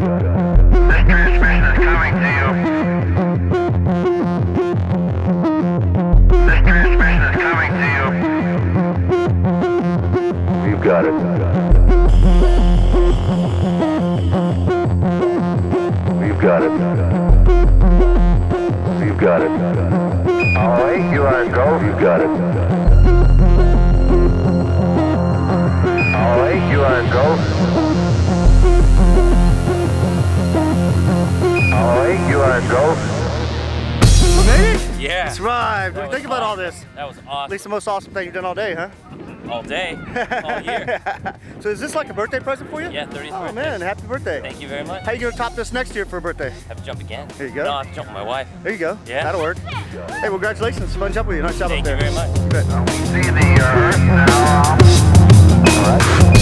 it. This transmission is coming to you. This transmission is coming to you. You've got it. You've got it. You've got it. All right, you are go. You've got it. All right, you are go. All right, you are go. Made it? Yeah. It's arrived. What do That you think was about all awesome. this? That was At awesome. least the most awesome thing you've done all day, huh? All day, all year. So is this like a birthday present for you? Yeah, 30th Oh birthday. man, happy birthday. Thank you very much. How you gonna top this next year for a birthday? Have to jump again. There you go. No, I have to jump with my wife. There you go. Yeah. That'll work. Hey, well, congratulations. Fun jumping with you. Nice job Thank up you there. very much. You bet. We see the Earth now. All right.